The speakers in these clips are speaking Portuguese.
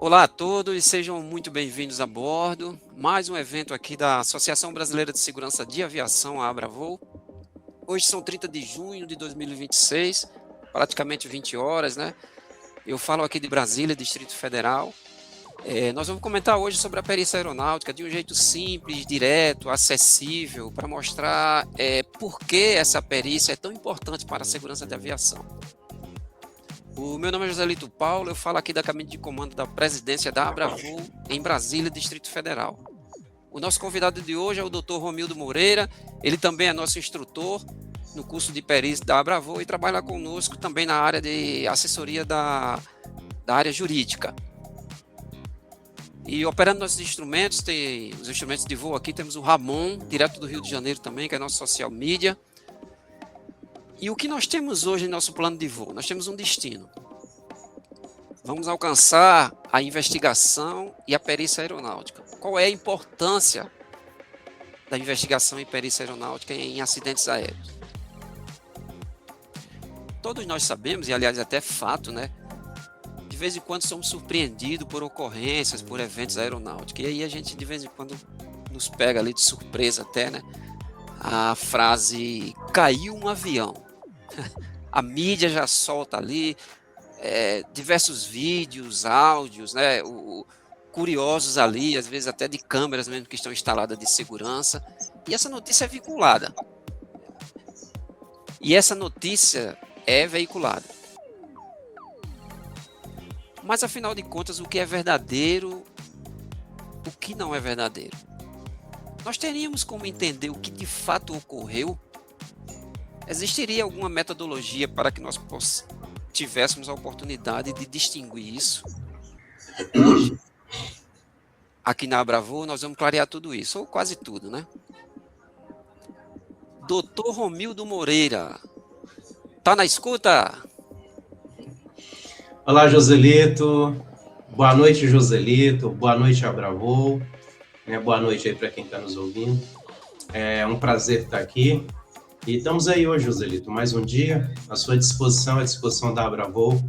Olá a todos e sejam muito bem-vindos a bordo. Mais um evento aqui da Associação Brasileira de Segurança de Aviação, a Abravoo. Hoje são 30 de junho de 2026, praticamente 20 horas, né? Eu falo aqui de Brasília, Distrito Federal. Nós vamos comentar hoje sobre a perícia aeronáutica de um jeito simples, direto, acessível, para mostrar por que essa perícia é tão importante para a segurança da aviação. O meu nome é Joselito Paulo, eu falo aqui da cabine de comando da presidência da Abravoo, em Brasília, Distrito Federal. O nosso convidado de hoje é o Dr. Romildo Moreira, ele também é nosso instrutor no curso de perícia da Abravoo e trabalha conosco também na área de assessoria da área jurídica. E operando nossos instrumentos, tem os instrumentos de voo aqui, temos o Ramon, direto do Rio de Janeiro também, que é nosso social media. E o que nós temos hoje em nosso plano de voo? Nós temos um destino. Vamos alcançar a investigação e a perícia aeronáutica. Qual é a importância da investigação e perícia aeronáutica em acidentes aéreos? Todos nós sabemos, e aliás até é fato, né? De vez em quando somos surpreendidos por ocorrências, por eventos aeronáuticos. E aí a gente de vez em quando nos pega ali de surpresa até, né? A frase, caiu um avião. A mídia já solta ali diversos vídeos, áudios, né, curiosos ali, às vezes até de câmeras mesmo que estão instaladas de segurança, e essa notícia é vinculada. E essa notícia é veiculada. Mas afinal de contas, o que é verdadeiro, o que não é verdadeiro? Nós teríamos como entender o que de fato ocorreu? Existiria alguma metodologia para que nós tivéssemos a oportunidade de distinguir isso? Hoje, aqui na Abravoo, nós vamos clarear tudo isso, ou quase tudo, né? Dr. Romildo Moreira, tá na escuta? Olá, Joselito. Boa noite, Joselito. Boa noite, Abravoo. Boa noite aí para quem está nos ouvindo. É um prazer estar aqui. E estamos aí hoje, Joselito, mais um dia à sua disposição, à disposição da Abravoo.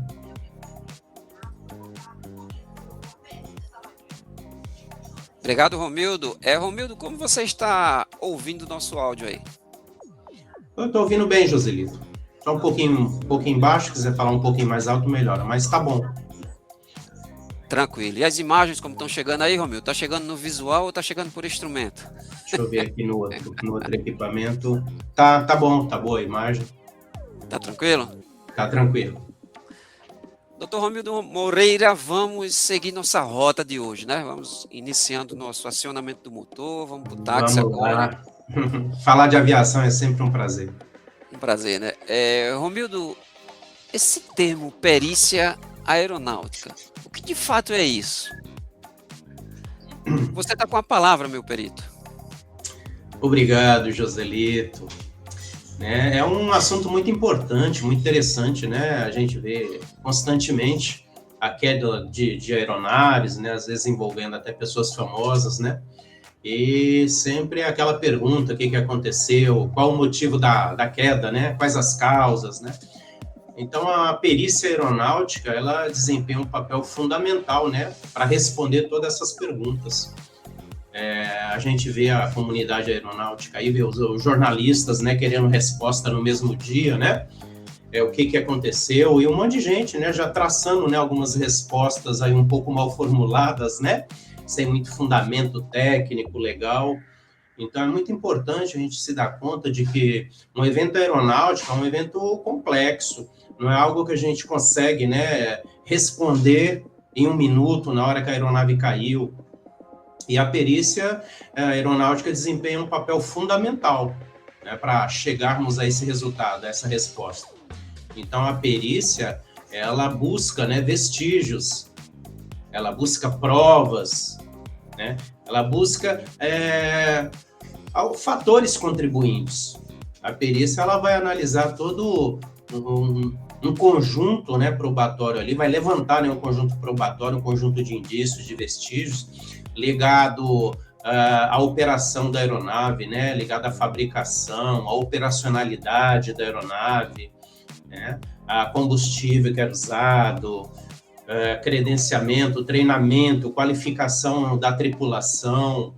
Obrigado, Romildo. Romildo, como você está ouvindo o nosso áudio aí? Eu estou ouvindo bem, Joselito. Só um pouquinho baixo, quiser falar um pouquinho mais alto, melhora, mas tá bom. Tranquilo. E as imagens como estão chegando aí, Romildo? Tá chegando no visual ou tá chegando por instrumento? Deixa eu ver aqui no outro equipamento. Tá bom, tá boa a imagem. Tá tranquilo? Tá tranquilo. Dr. Romildo Moreira, vamos seguir nossa rota de hoje, né? Vamos iniciando nosso acionamento do motor, vamos pro táxi agora. Falar de aviação é sempre um prazer. Um prazer, né? Romildo, esse termo perícia aeronáutica, o que de fato é isso? Você está com a palavra, meu perito. Obrigado, Joselito. É um assunto muito importante, muito interessante, né? A gente vê constantemente a queda de aeronaves, né? Às vezes envolvendo até pessoas famosas, né? E sempre aquela pergunta, o que aconteceu, qual o motivo da queda, né? Quais as causas, né? Então, a perícia aeronáutica, ela desempenha um papel fundamental, né? Para responder todas essas perguntas. A gente vê a comunidade aeronáutica aí, vê os jornalistas, né, querendo resposta no mesmo dia, né, o que aconteceu, e um monte de gente, né, já traçando, né, algumas respostas aí um pouco mal formuladas, né, sem muito fundamento técnico, legal. Então, é muito importante a gente se dar conta de que um evento aeronáutico é um evento complexo, não é algo que a gente consegue, né, responder em um minuto, na hora que a aeronave caiu. E a perícia aeronáutica desempenha um papel fundamental, né, para chegarmos a esse resultado, a essa resposta. Então, a perícia, ela busca, né, vestígios, ela busca provas, né, ela busca fatores contribuintes. A perícia, ela vai analisar todo um conjunto, né, probatório ali, vai levantar, né, um conjunto probatório, um conjunto de indícios, de vestígios, ligado à operação da aeronave, né? Ligado à fabricação, à operacionalidade da aeronave, né? A combustível que era usado, credenciamento, treinamento, qualificação da tripulação,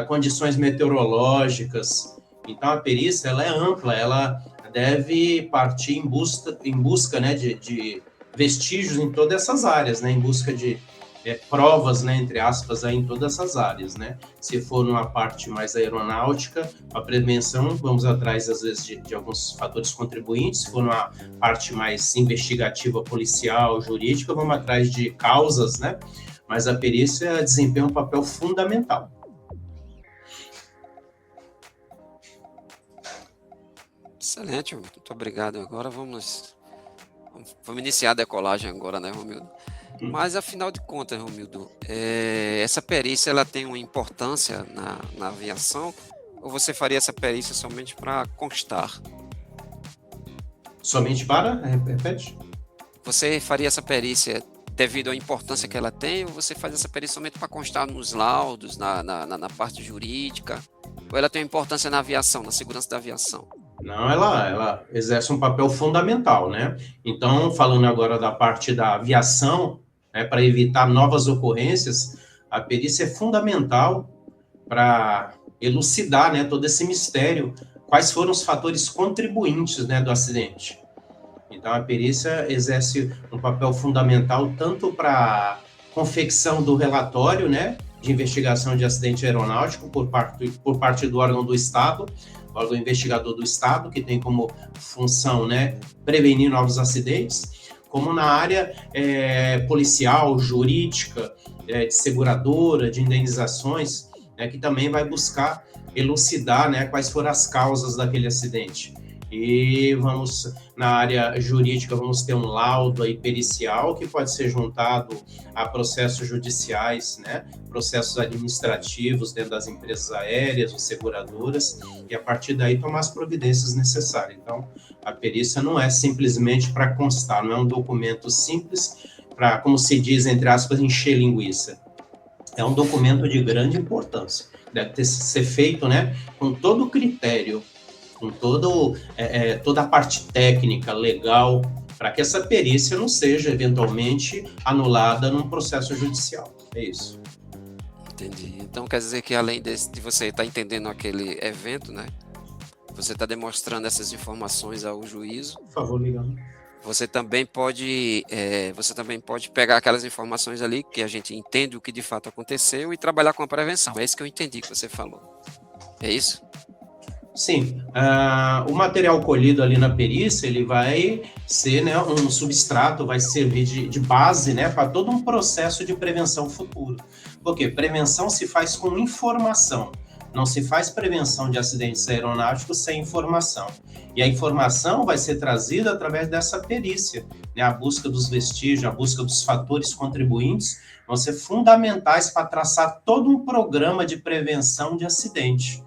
condições meteorológicas. Então, a perícia ela é ampla, ela deve partir em busca né, de vestígios em todas essas áreas, né, em busca de provas, né, entre aspas, aí, em todas essas áreas. Né? Se for numa parte mais aeronáutica, a prevenção, vamos atrás, às vezes, de alguns fatores contribuintes. Se for numa parte mais investigativa, policial, jurídica, vamos atrás de causas, né? Mas a perícia desempenha um papel fundamental. Excelente, muito obrigado. Agora vamos iniciar a decolagem agora, né, Romildo? Mas, afinal de contas, Romildo, essa perícia ela tem uma importância na aviação, ou você faria essa perícia somente para constar? Somente para? Repete. Você faria essa perícia devido à importância que ela tem, ou você faz essa perícia somente para constar nos laudos, na parte jurídica, ou ela tem uma importância na aviação, na segurança da aviação? Não, ela exerce um papel fundamental, né? Então, falando agora da parte da aviação, né, para evitar novas ocorrências, a perícia é fundamental para elucidar, né, todo esse mistério, quais foram os fatores contribuintes, né, do acidente. Então, a perícia exerce um papel fundamental tanto para confecção do relatório, né, de investigação de acidente aeronáutico por parte do órgão do Estado, o órgão investigador do Estado, que tem como função, né, prevenir novos acidentes, como na área policial, jurídica, de seguradora, de indenizações, né, que também vai buscar elucidar, né, quais foram as causas daquele acidente. E vamos, na área jurídica, vamos ter um laudo aí pericial que pode ser juntado a processos judiciais, né, processos administrativos dentro das empresas aéreas ou seguradoras, e a partir daí tomar as providências necessárias. Então, a perícia não é simplesmente para constar, não é um documento simples para, como se diz, entre aspas, encher linguiça. É um documento de grande importância. Deve ser feito, né, com todo o critério, com toda a parte técnica, legal, para que essa perícia não seja eventualmente anulada num processo judicial. É isso. Entendi. Então quer dizer que além de você estar entendendo aquele evento, né, você está demonstrando essas informações ao juízo. Por favor, ligando. Você também pode pegar aquelas informações ali que a gente entende o que de fato aconteceu e trabalhar com a prevenção. É isso que eu entendi que você falou. É isso? Sim, o material colhido ali na perícia, ele vai ser, né, um substrato, vai servir de base, né, para todo um processo de prevenção futuro. Porque prevenção se faz com informação, não se faz prevenção de acidentes aeronáuticos sem informação. E a informação vai ser trazida através dessa perícia, né, a busca dos vestígios, a busca dos fatores contribuintes, vão ser fundamentais para traçar todo um programa de prevenção de acidente.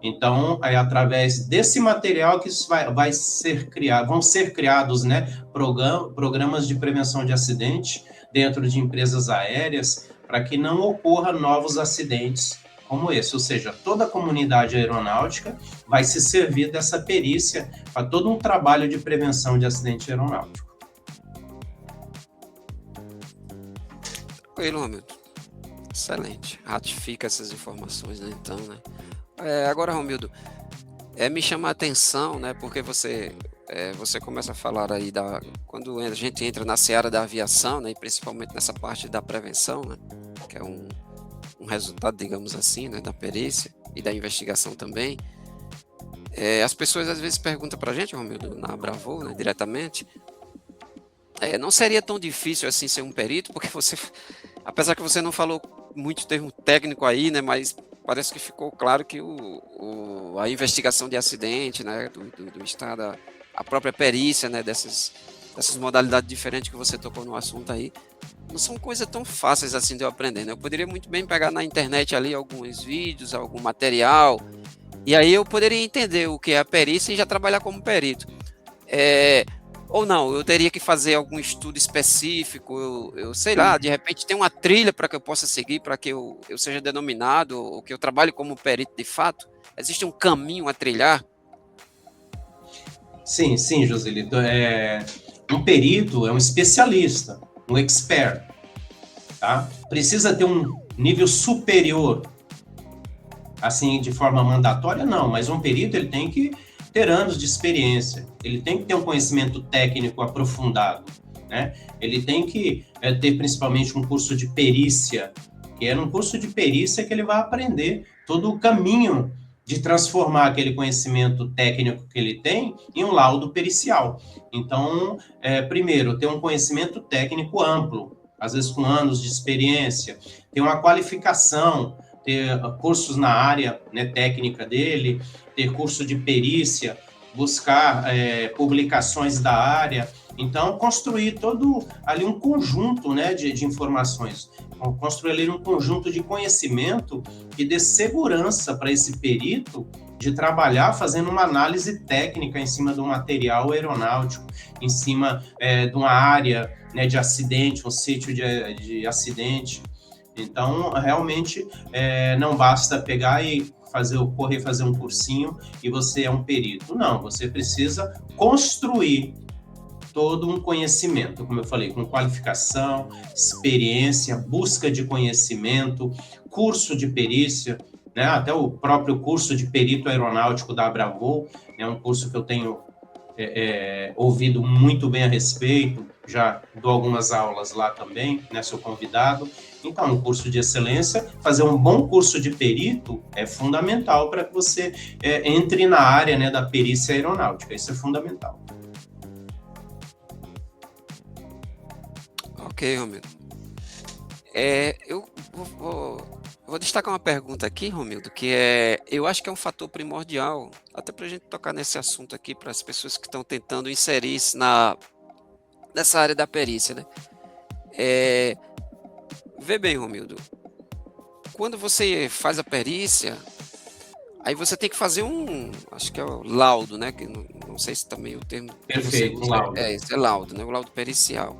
Então, é através desse material que isso vai ser criado, vão ser criados, né, programas de prevenção de acidente dentro de empresas aéreas para que não ocorra novos acidentes como esse, ou seja, toda a comunidade aeronáutica vai se servir dessa perícia para todo um trabalho de prevenção de acidente aeronáutico. Tranquilo, Romildo. Excelente. Ratifica essas informações, né, então, né? Agora, Romildo, me chama a atenção, né, porque você começa a falar aí quando a gente entra na seara da aviação, né, e principalmente nessa parte da prevenção, né, que é um resultado, digamos assim, né, da perícia e da investigação também. As pessoas às vezes perguntam para a gente, Romildo, na Abravol, né, diretamente, não seria tão difícil assim ser um perito, porque você, apesar que você não falou muito termo técnico aí, né, mas parece que ficou claro que a investigação de acidente, né, do Estado, a própria perícia, né, dessas modalidades diferentes que você tocou no assunto aí, não são coisas tão fáceis assim de eu aprender, né? Eu poderia muito bem pegar na internet ali alguns vídeos, algum material, e aí eu poderia entender o que é a perícia e já trabalhar como perito. Ou não, eu teria que fazer algum estudo específico, eu sei lá, de repente tem uma trilha para que eu possa seguir, para que eu seja denominado, ou que eu trabalhe como perito de fato? Existe um caminho a trilhar? Sim, Joselito. Um perito é um especialista, um expert, tá? Precisa ter um nível superior, assim, de forma mandatória? Não, mas um perito ele tem que ter anos de experiência, ele tem que ter um conhecimento técnico aprofundado, né? Ele tem que ter principalmente um curso de perícia, que é num curso de perícia que ele vai aprender todo o caminho de transformar aquele conhecimento técnico que ele tem em um laudo pericial. Então, primeiro, ter um conhecimento técnico amplo, às vezes com anos de experiência, ter uma qualificação, ter cursos na área, né, técnica dele, ter curso de perícia, buscar publicações da área. Então, construir todo ali um conjunto, né, de informações, construir ali um conjunto de conhecimento que dê segurança para esse perito de trabalhar fazendo uma análise técnica em cima do material aeronáutico, em cima de uma área, né, de acidente, um sítio de acidente. Então, realmente, não basta pegar e correr fazer um cursinho e você é um perito. Não, você precisa construir todo um conhecimento, como eu falei, com qualificação, experiência, busca de conhecimento, curso de perícia, né? Até o próprio curso de perito aeronáutico da Abravol, é um curso que eu tenho ouvido muito bem a respeito, já dou algumas aulas lá também, né? Sou convidado. Então, um curso de excelência, fazer um bom curso de perito é fundamental para que você entre na área, né, da perícia aeronáutica. Isso é fundamental. Ok, Romildo. Eu vou destacar uma pergunta aqui, Romildo, que eu acho que é um fator primordial, até para a gente tocar nesse assunto aqui, para as pessoas que estão tentando inserir-se nessa área da perícia, né? Vê bem, Romildo, quando você faz a perícia, aí você tem que fazer acho que é o laudo, né? Que não sei se também o termo... Perfeito, um laudo. Esse é laudo, né? O laudo pericial.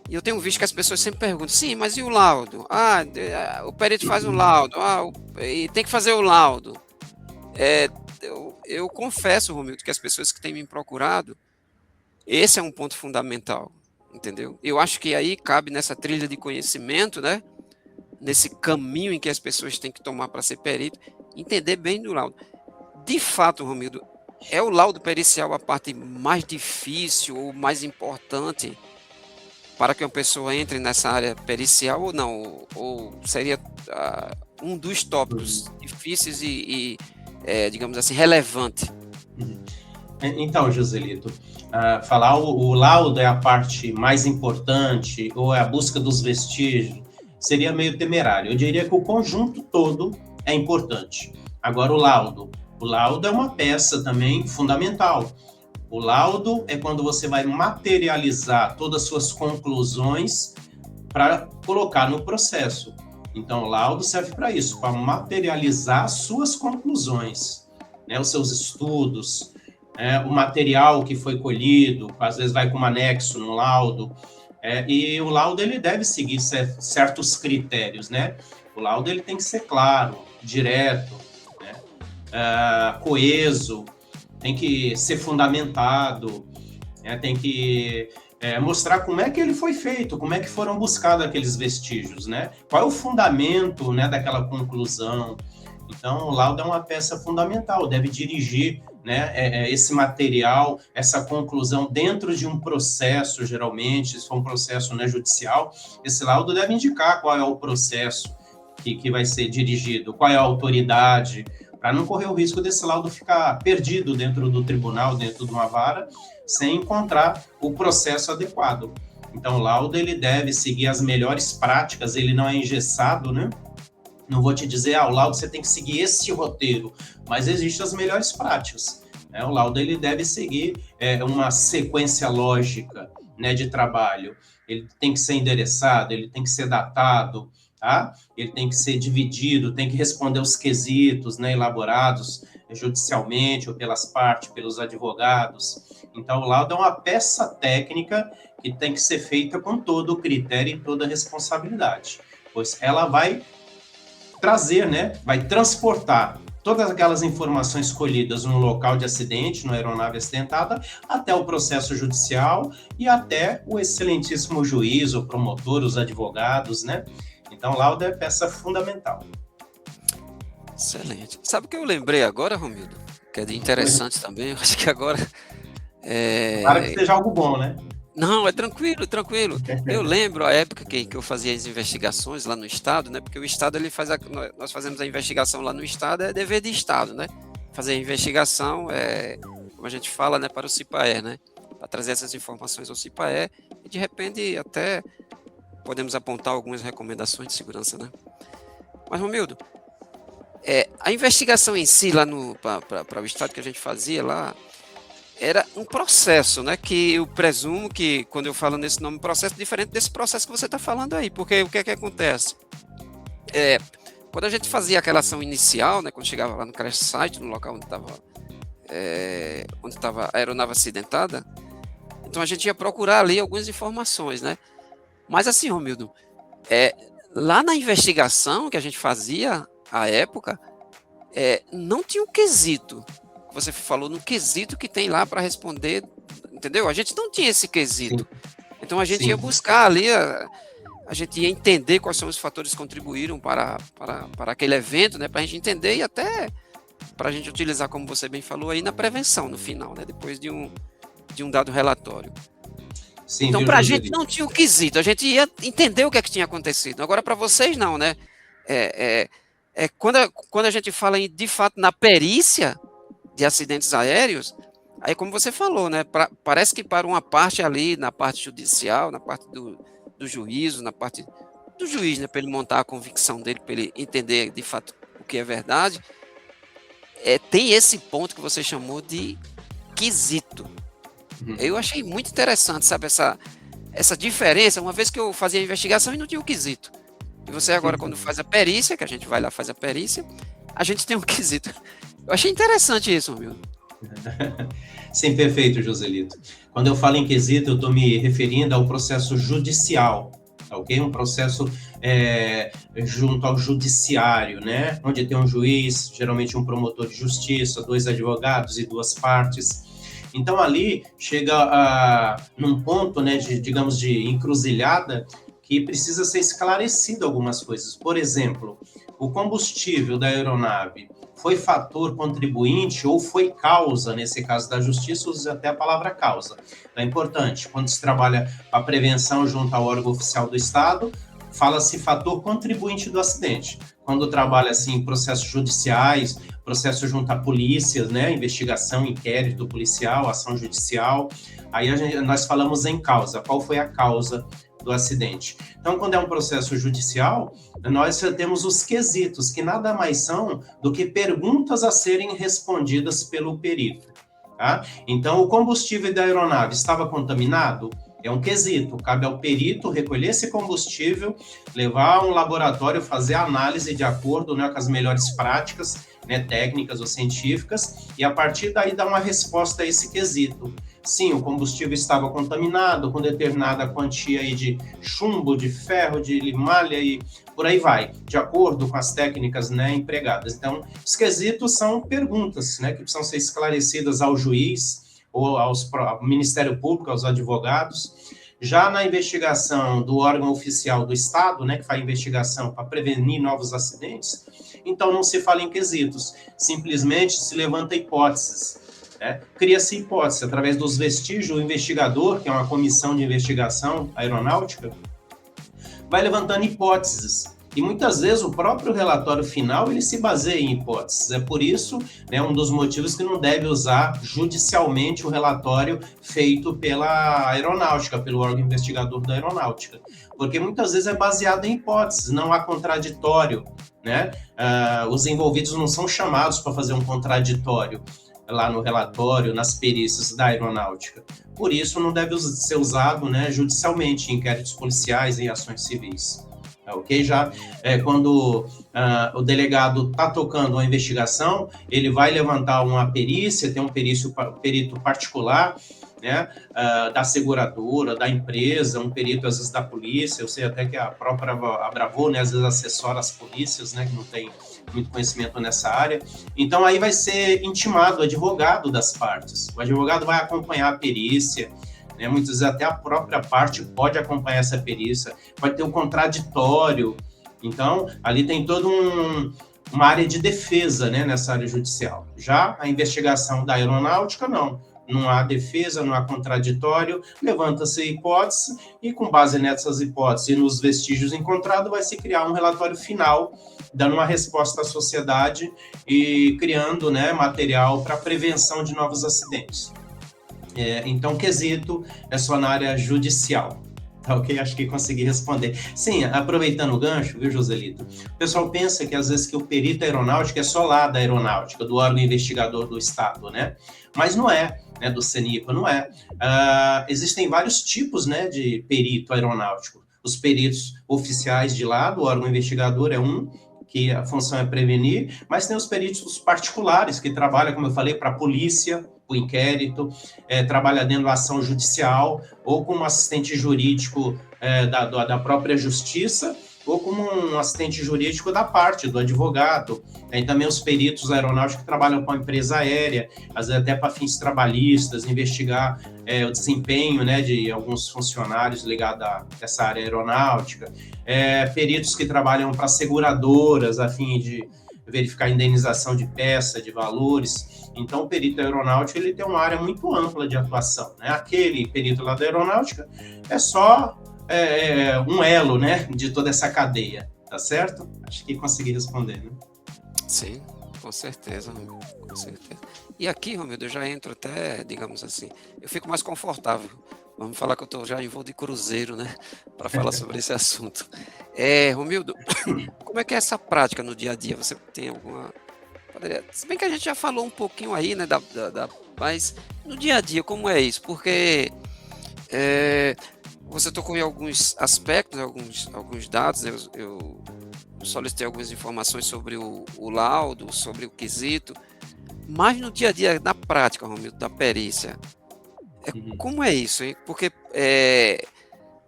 E eu tenho visto que as pessoas sempre perguntam, sim, mas e o laudo? O perito faz um laudo, e tem que fazer o laudo. Eu confesso, Romildo, que as pessoas que têm me procurado, esse é um ponto fundamental, entendeu? Eu acho que aí cabe nessa trilha de conhecimento, né? Nesse caminho em que as pessoas têm que tomar para ser perito, entender bem do laudo. De fato, Romildo, é o laudo pericial a parte mais difícil ou mais importante para que uma pessoa entre nessa área pericial ou não? Ou seria um dos tópicos difíceis e digamos assim, relevante? Então, Joselito, falar o laudo é a parte mais importante ou é a busca dos vestígios seria meio temerário. Eu diria que o conjunto todo é importante. Agora, o laudo é uma peça também fundamental. O laudo é quando você vai materializar todas as suas conclusões para colocar no processo. Então, o laudo serve para isso, para materializar suas conclusões, né, os seus estudos, o material que foi colhido, às vezes vai com um anexo no laudo, e o laudo ele deve seguir certos critérios, né? O laudo ele tem que ser claro, direto, né? Coeso, tem que ser fundamentado, né? Tem que mostrar como é que ele foi feito, como é que foram buscados aqueles vestígios, né? Qual é o fundamento, né, daquela conclusão. Então, o laudo é uma peça fundamental, deve dirigir, né, esse material, essa conclusão dentro de um processo, geralmente, se for um processo, né, judicial, esse laudo deve indicar qual é o processo que vai ser dirigido, qual é a autoridade, para não correr o risco desse laudo ficar perdido dentro do tribunal, dentro de uma vara, sem encontrar o processo adequado. Então, o laudo ele deve seguir as melhores práticas, ele não é engessado, né? Não vou te dizer, o laudo você tem que seguir esse roteiro, mas existem as melhores práticas. Né? O laudo ele deve seguir uma sequência lógica, né, de trabalho. Ele tem que ser endereçado, ele tem que ser datado, tá? Ele tem que ser dividido, tem que responder os quesitos, né, elaborados judicialmente ou pelas partes, pelos advogados. Então, o laudo é uma peça técnica que tem que ser feita com todo o critério e toda a responsabilidade, pois ela vai trazer, né, vai transportar todas aquelas informações colhidas no local de acidente, na aeronave acidentada, até o processo judicial e até o excelentíssimo juiz, o promotor, os advogados, né? Então, laudo é peça fundamental. Excelente. Sabe o que eu lembrei agora, Romildo? Que é de interessante também, eu acho que agora... Para que seja algo bom, né? Não, é tranquilo, tranquilo. Eu lembro a época que eu fazia as investigações lá no Estado, né? Porque o Estado, nós fazemos a investigação lá no Estado, é dever de Estado, né? Fazer a investigação, como a gente fala, né, para o CIPAE, né? Para trazer essas informações ao CIPAE e, de repente, até podemos apontar algumas recomendações de segurança, né? Mas, Romildo, a investigação em si, lá para o Estado que a gente fazia lá, era um processo, né, que eu presumo que, quando eu falo nesse nome processo, diferente desse processo que você está falando aí, porque o que é que acontece? Quando a gente fazia aquela ação inicial, né, quando chegava lá no crash site, no local onde estava a aeronave acidentada, então a gente ia procurar ali algumas informações, né, mas assim, Romildo, lá na investigação que a gente fazia, à época, não tinha um quesito. Você falou no quesito que tem lá para responder, entendeu? A gente não tinha esse quesito. Sim. Então a gente ia buscar ali, a gente ia entender quais são os fatores que contribuíram para aquele evento, né? Para a gente entender e até para a gente utilizar, como você bem falou, aí na prevenção no final, né? Depois de um dado relatório. Sim, então para a gente não tinha o quesito, a gente ia entender o que é que tinha acontecido. Agora para vocês não, né? Quando a gente fala de fato na perícia de acidentes aéreos, aí como você falou, né, parece que para uma parte ali, na parte judicial, na parte do juízo, na parte do juiz, né, para ele montar a convicção dele, para ele entender de fato o que é verdade, tem esse ponto que você chamou de quesito. Eu achei muito interessante, sabe, essa diferença, uma vez que eu fazia a investigação e não tinha o quesito. E você agora, quando faz a perícia, que a gente vai lá faz a perícia, a gente tem um quesito. Eu achei interessante isso, meu. Sim, perfeito, Joselito. Quando eu falo em quesito, eu estou me referindo ao processo judicial, ok? Um processo junto ao judiciário, né? Onde tem um juiz, geralmente um promotor de justiça, 2 advogados e 2 partes. Então, ali chega num ponto, né, digamos, de encruzilhada, que precisa ser esclarecido algumas coisas. Por exemplo, o combustível da aeronave foi fator contribuinte ou foi causa, nesse caso da justiça, usa até a palavra causa. É importante, quando se trabalha a prevenção junto ao órgão oficial do Estado, fala-se fator contribuinte do acidente. Quando trabalha assim, processos judiciais, processo junto a polícias, né, investigação, inquérito policial, ação judicial, aí nós falamos em causa. Qual foi a causa do acidente? Então, quando é um processo judicial, nós temos os quesitos, que nada mais são do que perguntas a serem respondidas pelo perito. Tá? Então, o combustível da aeronave estava contaminado? É um quesito, cabe ao perito recolher esse combustível, levar a um laboratório, fazer a análise de acordo, né, com as melhores práticas, né, técnicas ou científicas, e a partir daí dar uma resposta a esse quesito. Sim, o combustível estava contaminado com determinada quantia aí de chumbo, de ferro, de limalha e por aí vai, de acordo com as técnicas, né, empregadas. Então, os quesitos são perguntas, né, que precisam ser esclarecidas ao juiz ou ao Ministério Público, aos advogados. Já na investigação do órgão oficial do Estado, né, que faz investigação para prevenir novos acidentes, então não se fala em quesitos, simplesmente se levanta hipóteses. Cria-se hipótese, através dos vestígios, o investigador, que é uma comissão de investigação aeronáutica, vai levantando hipóteses. E muitas vezes o próprio relatório final ele se baseia em hipóteses. É por isso, né, um dos motivos que não deve usar judicialmente o relatório feito pela aeronáutica, pelo órgão investigador da aeronáutica. Porque muitas vezes é baseado em hipóteses, não há contraditório, né? Os envolvidos não são chamados para fazer um contraditório lá no relatório, nas perícias da aeronáutica. Por isso, não deve ser usado, né, judicialmente em inquéritos policiais e em ações civis. Ok? Já quando o delegado está tocando uma investigação, ele vai levantar uma perícia, tem um perito particular, né, da seguradora, da empresa, um perito às vezes da polícia, eu sei até que a própria Abravô, né, às vezes assessora as polícias, né, que não tem muito conhecimento nessa área. Então, aí vai ser intimado o advogado das partes. O advogado vai acompanhar a perícia, né? Muitas vezes até a própria parte pode acompanhar essa perícia, pode ter um contraditório. Então, ali tem toda uma área de defesa, né, nessa área judicial. Já a investigação da aeronáutica, não há defesa, não há contraditório, levanta-se hipótese e, com base nessas hipóteses e nos vestígios encontrados, vai se criar um relatório final, dando uma resposta à sociedade e criando, né, material para prevenção de novos acidentes. Então, quesito é só na área judicial. Tá, ok? Acho que consegui responder. Sim, aproveitando o gancho, viu, Joselito? O pessoal pensa que às vezes que o perito aeronáutico é só lá da aeronáutica, do órgão investigador do Estado, né? Mas não é, né? Do CENIPA, não é. Existem vários tipos, né, de perito aeronáutico. Os peritos oficiais de lá, do órgão investigador, é um, que a função é prevenir, mas tem os peritos particulares, que trabalham, como eu falei, para a polícia, o inquérito, trabalha dentro da ação judicial, ou como assistente jurídico da própria justiça, ou como um assistente jurídico da parte, do advogado. Tem também os peritos aeronáuticos que trabalham com a empresa aérea, às vezes até para fins trabalhistas, investigar o desempenho, né, de alguns funcionários ligados a essa área aeronáutica. Peritos que trabalham para seguradoras, a fim de verificar a indenização de peça, de valores. Então, o perito aeronáutico ele tem uma área muito ampla de atuação, né? Aquele perito lá da aeronáutica é só um elo, né, de toda essa cadeia, tá certo? Acho que consegui responder, né? Sim, com certeza, Romildo, com certeza. E aqui, Romildo, eu já entro até, digamos assim, eu fico mais confortável. Vamos falar que eu estou já em voo de cruzeiro, né, para falar sobre esse assunto. Romildo, como é que é essa prática no dia a dia? Você tem alguma... Se bem que a gente já falou um pouquinho aí, né, mas no dia a dia, como é isso? Porque você tocou em alguns aspectos, alguns dados, né? Eu solicitei algumas informações sobre o laudo, sobre o quesito, mas no dia a dia, na prática, Romildo, da perícia, como é isso, hein? Porque,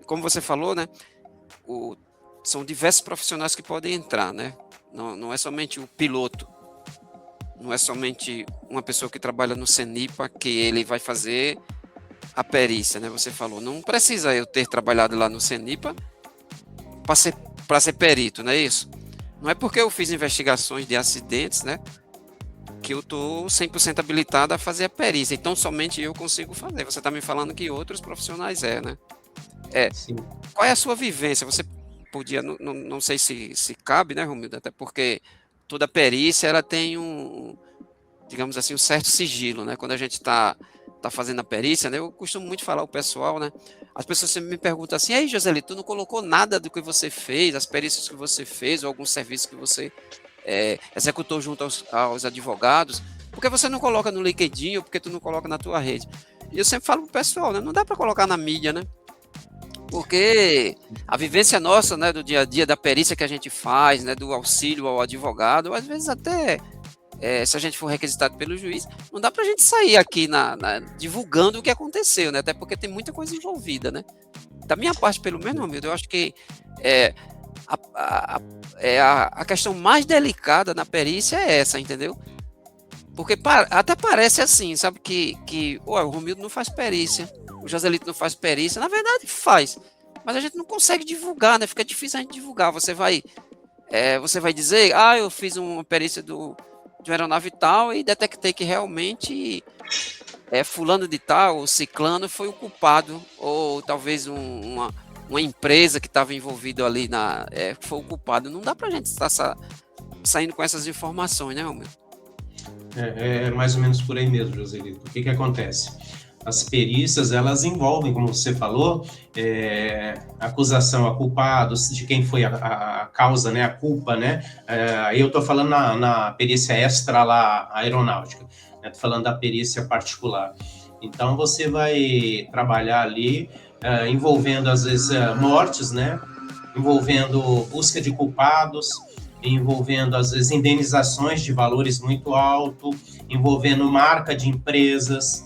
como você falou, né, são diversos profissionais que podem entrar, né? Não é somente o piloto, não é somente uma pessoa que trabalha no CENIPA que ele vai fazer a perícia, né? Você falou, não precisa eu ter trabalhado lá no CENIPA para ser perito, não é isso? Não é porque eu fiz investigações de acidentes, né, que eu estou 100% habilitado a fazer a perícia, então somente eu consigo fazer. Você está me falando que outros profissionais né? Sim. Qual é a sua vivência? Você podia, não sei se cabe, né, Romildo, até porque toda perícia ela tem digamos assim, um certo sigilo, né? Quando a gente está fazendo a perícia, né? Eu costumo muito falar ao pessoal, né? As pessoas sempre me perguntam assim: "Ei, Joselito, tu não colocou nada do que você fez, as perícias que você fez, ou algum serviço que você executou junto aos advogados, por que você não coloca no LinkedIn ou por que tu não coloca na tua rede?" E eu sempre falo pro pessoal, né? Não dá para colocar na mídia, né? Porque a vivência nossa, né, do dia a dia, da perícia que a gente faz, né, do auxílio ao advogado, às vezes até, se a gente for requisitado pelo juiz, não dá para a gente sair aqui divulgando o que aconteceu, né, até porque tem muita coisa envolvida, né. Da minha parte, pelo menos, Romildo, eu acho que a questão mais delicada na perícia é essa, entendeu? Porque até parece assim, sabe, que o Romildo não faz perícia, o Joselito não faz perícia, na verdade faz, mas a gente não consegue divulgar, né? Fica difícil a gente divulgar. Você vai dizer, eu fiz uma perícia de uma aeronave tal e detectei que realmente fulano de tal, ou ciclano foi o culpado, ou talvez uma empresa que estava envolvida ali foi o culpado. Não dá pra gente estar saindo com essas informações, né, Romildo? É mais ou menos por aí mesmo, Joselito. O que acontece? As perícias, elas envolvem, como você falou, acusação a culpados, de quem foi a causa, né, a culpa, né? Eu estou falando na perícia extra lá, aeronáutica, né? Estou falando da perícia particular. Então, você vai trabalhar ali, envolvendo, às vezes, mortes, né? Envolvendo busca de culpados, envolvendo, às vezes, indenizações de valores muito altos, envolvendo marca de empresas.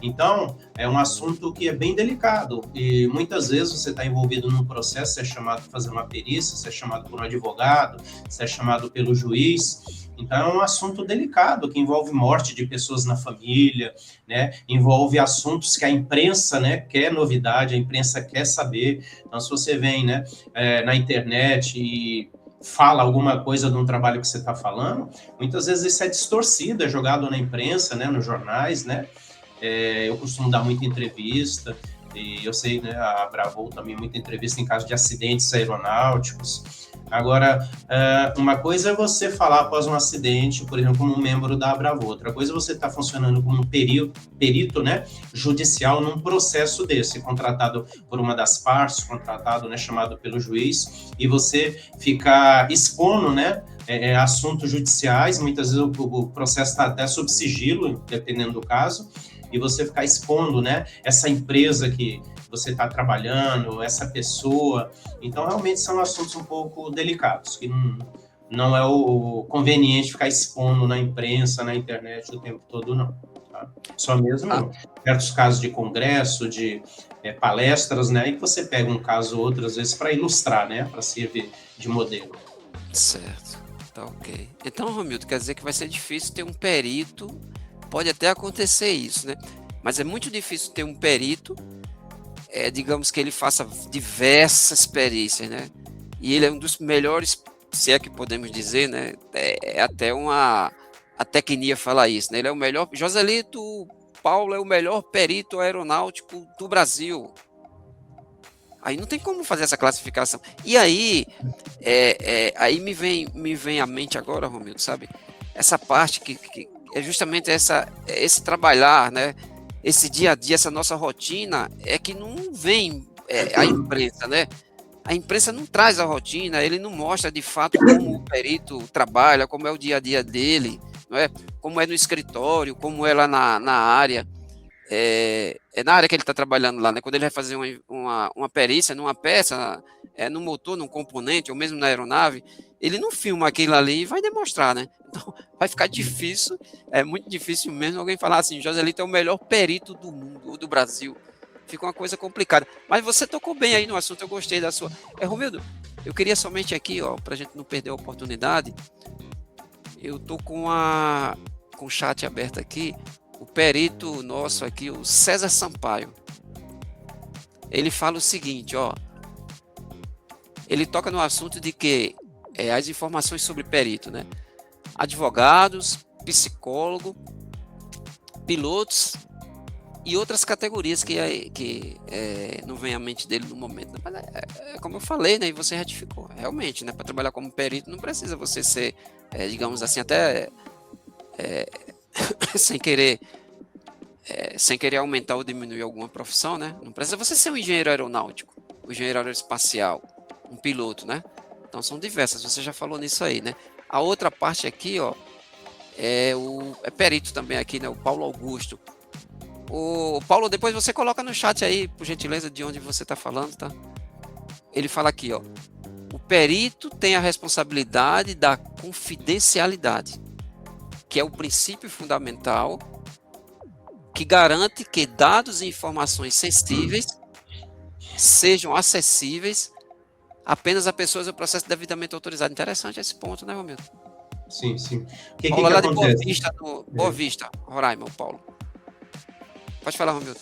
Então, é um assunto que é bem delicado e muitas vezes você está envolvido num processo, você é chamado para fazer uma perícia, você é chamado por um advogado, você é chamado pelo juiz. Então, é um assunto delicado que envolve morte de pessoas na família, né? Envolve assuntos que a imprensa, né, quer novidade, a imprensa quer saber. Então, se você vem, né, na internet e fala alguma coisa de um trabalho que você está falando, muitas vezes isso é distorcido, é jogado na imprensa, né, nos jornais, né? Eu costumo dar muita entrevista, e eu sei, né, a Bravo também muita entrevista em caso de acidentes aeronáuticos. Agora, uma coisa é você falar após um acidente, por exemplo, como um membro da Bravo, outra coisa é você estar funcionando como um perito, né, judicial num processo desse, contratado por uma das partes, contratado, né, chamado pelo juiz, e você ficar expondo, né, assuntos judiciais, muitas vezes o processo está até sob sigilo, dependendo do caso, e você ficar expondo, né, essa empresa que você está trabalhando, essa pessoa. Então, realmente são assuntos um pouco delicados, que não é o conveniente ficar expondo na imprensa, na internet o tempo todo, não. Tá? Só mesmo certos casos de congresso, de palestras, né, e que você pega um caso ou outro, às vezes, para ilustrar, né, para servir de modelo. Certo, tá ok. Então, Romildo, quer dizer que vai ser difícil ter um perito. Pode até acontecer isso, né? Mas é muito difícil ter um perito, digamos que ele faça diversas perícias, né? E ele é um dos melhores, se é que podemos dizer, né? Até a tecnia fala isso, né? Ele é o melhor. Joselito Paulo é o melhor perito aeronáutico do Brasil. Aí não tem como fazer essa classificação. E aí, aí me vem à mente agora, Romildo, sabe? Essa parte que é justamente esse trabalhar, né? Esse dia a dia, essa nossa rotina, é que não vem a imprensa, né? A imprensa não traz a rotina, ele não mostra de fato como o perito trabalha, como é o dia a dia dele, não é? Como é no escritório, como é lá na área. É na área que ele está trabalhando lá, né? Quando ele vai fazer uma perícia numa peça, no motor, num componente, ou mesmo na aeronave, ele não filma aquilo ali e vai demonstrar, né? Então, vai ficar difícil, é muito difícil mesmo alguém falar assim, Joselito é o melhor perito do mundo, ou do Brasil. Fica uma coisa complicada. Mas você tocou bem aí no assunto, eu gostei da sua... Romildo, eu queria somente aqui, ó, para a gente não perder a oportunidade, eu tô com o chat aberto aqui, o perito nosso aqui, o César Sampaio, ele fala o seguinte, ó, ele toca no assunto de que as informações sobre perito, né? Advogados, psicólogo, pilotos e outras categorias que não vem à mente dele no momento. Né? Mas como eu falei, né? E você ratificou, realmente, né? Para trabalhar como perito não precisa você ser, digamos assim, até sem querer aumentar ou diminuir alguma profissão, né? Não precisa você ser um engenheiro aeronáutico, um engenheiro aeroespacial, um piloto, né? Então são diversas, você já falou nisso aí, né? A outra parte aqui, ó, é perito também aqui, né? O Paulo Augusto. O Paulo, depois você coloca no chat aí, por gentileza, de onde você está falando, tá? Ele fala aqui, ó, o perito tem a responsabilidade da confidencialidade, que é o princípio fundamental que garante que dados e informações sensíveis sejam acessíveis apenas a pessoas do processo devidamente autorizado. Interessante esse ponto, né, Romildo? Sim, sim. O que Paulo, lá de acontece? Boa Vista, Roraima, o Paulo. Pode falar, Romildo.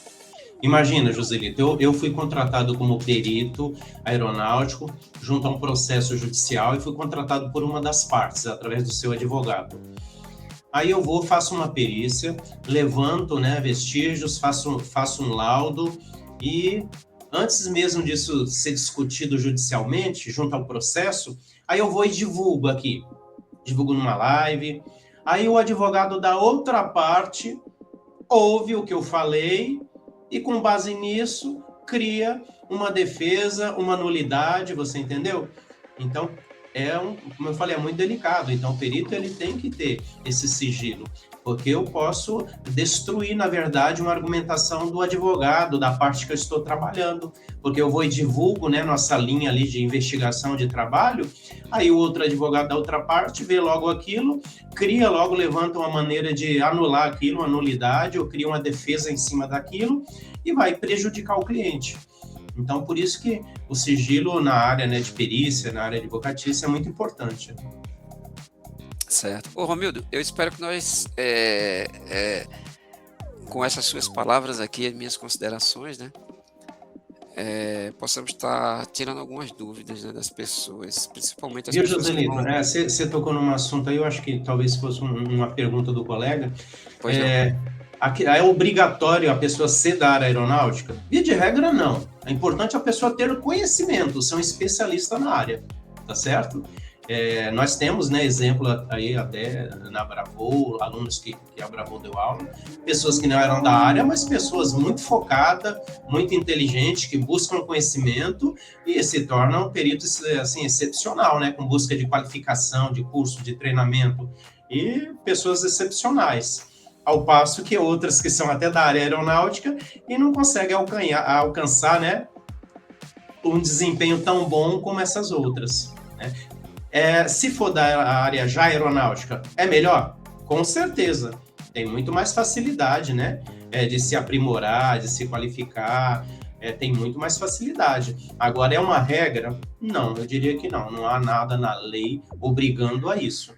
Imagina, Joselito, eu fui contratado como perito aeronáutico junto a um processo judicial e fui contratado por uma das partes, através do seu advogado. Aí eu faço uma perícia, levanto, né, vestígios, faço um laudo e antes mesmo disso ser discutido judicialmente, junto ao processo, aí eu vou e divulgo aqui. Divulgo numa live. Aí o advogado da outra parte ouve o que eu falei e, com base nisso, cria uma defesa, uma nulidade, você entendeu? Então, como eu falei, é muito delicado. Então, o perito ele tem que ter esse sigilo, porque eu posso destruir, na verdade, uma argumentação do advogado, da parte que eu estou trabalhando, porque eu vou e divulgo, né, nossa linha ali de investigação de trabalho, aí o outro advogado da outra parte vê logo aquilo, cria logo, levanta uma maneira de anular aquilo, uma nulidade, ou cria uma defesa em cima daquilo, e vai prejudicar o cliente. Então, por isso que o sigilo na área, né, de perícia, na área de advocatícia, é muito importante. Certo. Ô, Romildo, eu espero que nós, com essas suas palavras aqui, as minhas considerações, né, possamos estar tirando algumas dúvidas, né, das pessoas, principalmente as pessoas que Joselito, vão... você tocou num assunto aí, eu acho que talvez fosse uma pergunta do colega. Pois não. É obrigatório a pessoa ser da área aeronáutica? Via de regra, não. É importante a pessoa ter conhecimento, ser um especialista na área, tá certo? Nós temos, né, exemplo aí até na Abravol, alunos que a Abravol deu aula, pessoas que não eram da área, mas pessoas muito focadas, muito inteligentes, que buscam conhecimento e se tornam peritos, assim, excepcional, né, com busca de qualificação, de curso, de treinamento, e pessoas excepcionais. Ao passo que outras que são até da área aeronáutica e não conseguem alcançar, né, um desempenho tão bom como essas outras, né? Se for da área já aeronáutica, é melhor? Com certeza. Tem muito mais facilidade, né, de se aprimorar, de se qualificar, tem muito mais facilidade. Agora, é uma regra? Não, eu diria que não. Não há nada na lei obrigando a isso.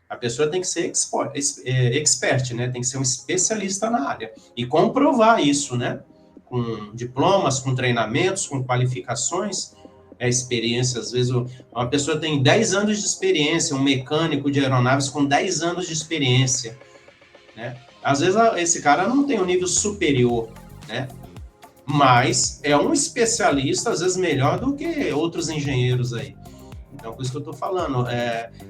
A pessoa tem que ser expert, né? Tem que ser um especialista na área e comprovar isso, né? Com diplomas, com treinamentos, com qualificações, experiência. Às vezes, uma pessoa tem 10 anos de experiência, um mecânico de aeronaves com 10 anos de experiência, né? Às vezes, esse cara não tem um nível superior, né? Mas é um especialista, às vezes, melhor do que outros engenheiros aí. Então, por isso que eu estou falando,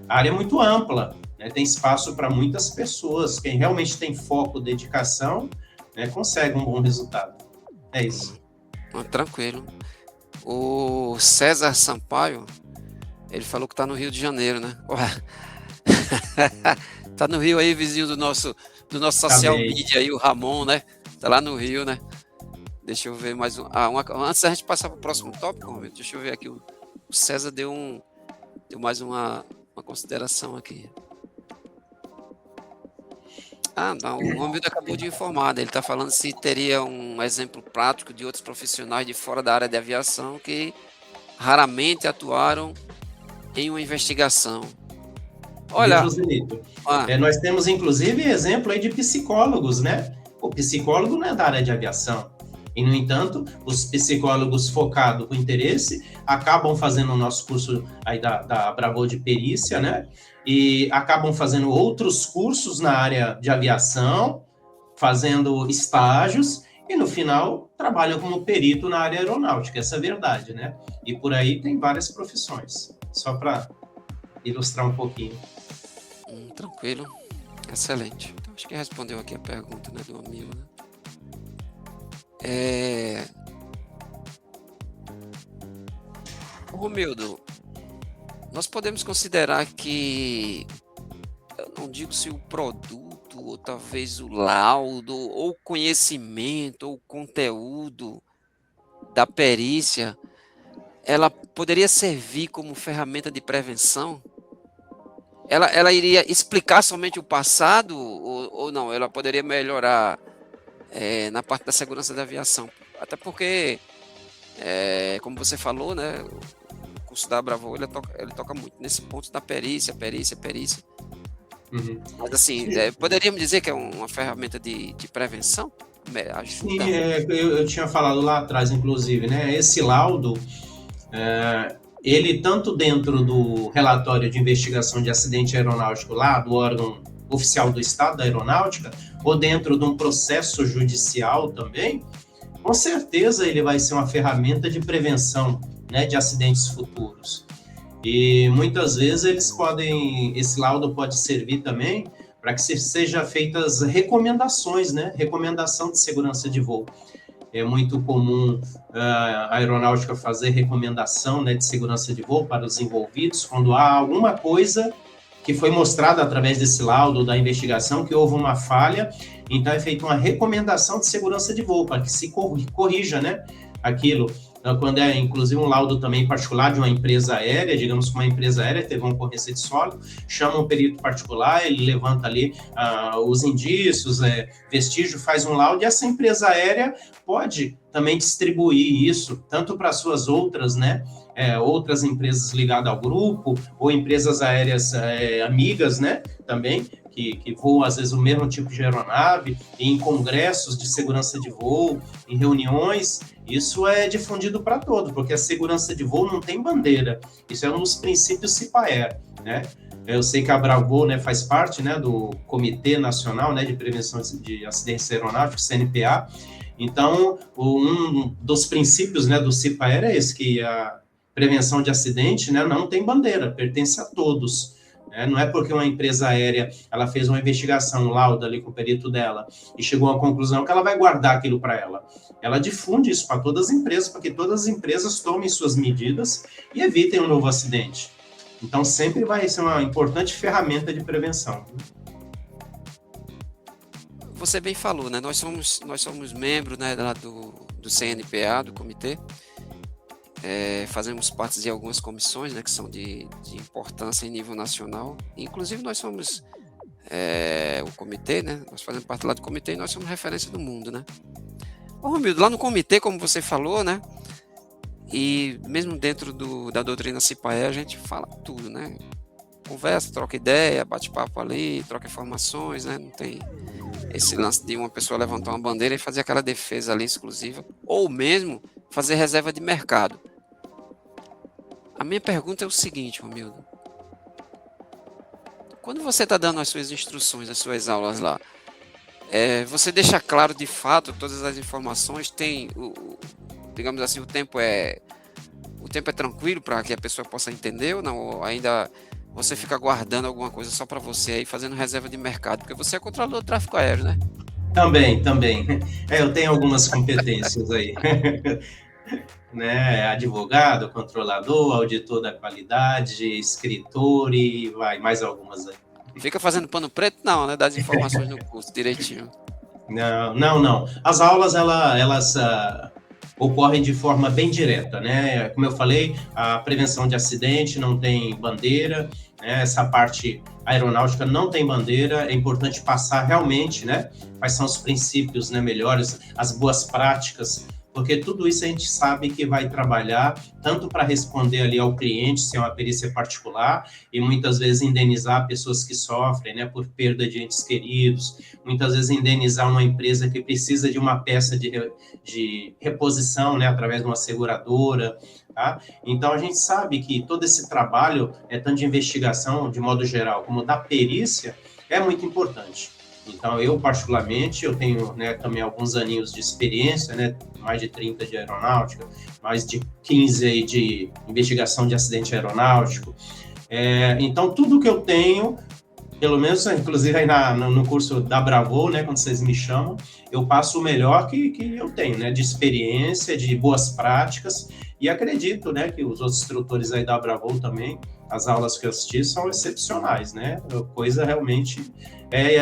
a área é muito ampla, né? Tem espaço para muitas pessoas. Quem realmente tem foco, dedicação, né, consegue um bom resultado. É isso. Tranquilo. O César Sampaio, ele falou que está no Rio de Janeiro, né? Tá no Rio aí, vizinho do nosso social media aí, o Ramon, né? Tá lá no Rio, né? Deixa eu ver mais um. Antes da gente passar para o próximo tópico, deixa eu ver aqui. O César deu mais uma consideração aqui. Não, o Romildo acabou de informar, né? Ele está falando se teria um exemplo prático de outros profissionais de fora da área de aviação que raramente atuaram em uma investigação. Olha, nós temos inclusive exemplo aí de psicólogos, né? O psicólogo não é da área de aviação. E, no entanto, os psicólogos focados com interesse acabam fazendo o nosso curso aí da Abravol de perícia, né? E acabam fazendo outros cursos na área de aviação, fazendo estágios, e no final trabalham como perito na área aeronáutica, essa é a verdade, né? E por aí tem várias profissões, só para ilustrar um pouquinho. Tranquilo, excelente. Então, acho que respondeu aqui a pergunta, né, do amigo, né? Romildo, nós podemos considerar que, eu não digo se o produto, ou talvez o laudo, ou o conhecimento, ou o conteúdo da perícia, ela poderia servir como ferramenta de prevenção? Ela iria explicar somente o passado, ou não? Ela poderia melhorar na parte da segurança da aviação? Até porque, como você falou, né, o curso da Abravol, ele toca muito nesse ponto da perícia. Uhum. Mas assim, poderíamos dizer que é uma ferramenta de prevenção? Ajuda? Sim, eu tinha falado lá atrás, inclusive, né, esse laudo, ele tanto dentro do relatório de investigação de acidente aeronáutico lá, do órgão oficial do Estado da Aeronáutica, ou dentro de um processo judicial também, com certeza ele vai ser uma ferramenta de prevenção, né, de acidentes futuros. E muitas vezes esse laudo pode servir também para que sejam feitas recomendações, né, recomendação de segurança de voo. É muito comum a aeronáutica fazer recomendação, né, de segurança de voo para os envolvidos, quando há alguma coisa que foi mostrada através desse laudo da investigação, que houve uma falha, então é feita uma recomendação de segurança de voo, para que se corrija, né, aquilo. Quando é, inclusive, um laudo também particular de uma empresa aérea, digamos que uma empresa aérea teve uma ocorrência de sólido, chama um perito particular, ele levanta ali os indícios, vestígio, faz um laudo, e essa empresa aérea pode também distribuir isso, tanto para suas outras, né, outras empresas ligadas ao grupo, ou empresas aéreas amigas, né, também, que voam, às vezes, o mesmo tipo de aeronave, em congressos de segurança de voo, em reuniões, isso é difundido para todos, porque a segurança de voo não tem bandeira, isso é um dos princípios CIPAER, né? Eu sei que a Abravol, né, faz parte, né, do Comitê Nacional, né, de Prevenção de Acidentes Aeronáuticos, CNPA, então, um dos princípios, né, do CIPAER é esse, que a prevenção de acidente, né, não tem bandeira, pertence a todos. Não é porque uma empresa aérea ela fez uma investigação, um laudo ali com o perito dela e chegou a uma conclusão que ela vai guardar aquilo para ela. Ela difunde isso para todas as empresas, para que todas as empresas tomem suas medidas e evitem um novo acidente. Então, sempre vai ser uma importante ferramenta de prevenção. Você bem falou, né? Nós somos membros, né, lá do CNPA, do comitê. Fazemos parte de algumas comissões, né, que são de importância em nível nacional. Inclusive, nós somos o comitê, né? Nós fazemos parte lá do comitê e nós somos referência do mundo, né? Ô, Romildo, lá no comitê, como você falou, né? E mesmo dentro da doutrina CIPAER, a gente fala tudo, né? Conversa, troca ideia, bate papo ali, troca informações, né? Não tem esse lance de uma pessoa levantar uma bandeira e fazer aquela defesa ali exclusiva, ou mesmo fazer reserva de mercado. A minha pergunta é o seguinte, Romildo. Quando você está dando as suas instruções, as suas aulas lá, você deixa claro de fato todas as informações, digamos assim, o tempo é tranquilo para que a pessoa possa entender ou não? Ou ainda você fica guardando alguma coisa só para você aí, fazendo reserva de mercado? Porque você é controlador do tráfego aéreo, né? Também. Eu tenho algumas competências aí. Né? Advogado, controlador, auditor da qualidade, escritor e mais algumas aí. Fica fazendo pano preto? Não, né? Das informações no curso, direitinho. Não. As aulas, elas ocorrem de forma bem direta, né? Como eu falei, a prevenção de acidente não tem bandeira, né? Essa parte aeronáutica não tem bandeira, é importante passar realmente, né? Quais são os princípios, né, melhores, as boas práticas, porque tudo isso a gente sabe que vai trabalhar tanto para responder ali ao cliente, se é uma perícia particular, e muitas vezes indenizar pessoas que sofrem, né, por perda de entes queridos, muitas vezes indenizar uma empresa que precisa de uma peça de reposição, né, através de uma seguradora, tá? Então, a gente sabe que todo esse trabalho, tanto de investigação, de modo geral, como da perícia, é muito importante. Então, eu, particularmente, eu tenho, né, também alguns aninhos de experiência, né, mais de 30 de aeronáutica, mais de 15 aí de investigação de acidente aeronáutico. Então, tudo que eu tenho, pelo menos, inclusive aí no curso da Abravol, né, quando vocês me chamam, eu passo o melhor que eu tenho, né, de experiência, de boas práticas, e acredito, né, que os outros instrutores aí da Abravol também, as aulas que eu assisti são excepcionais, né, coisa realmente...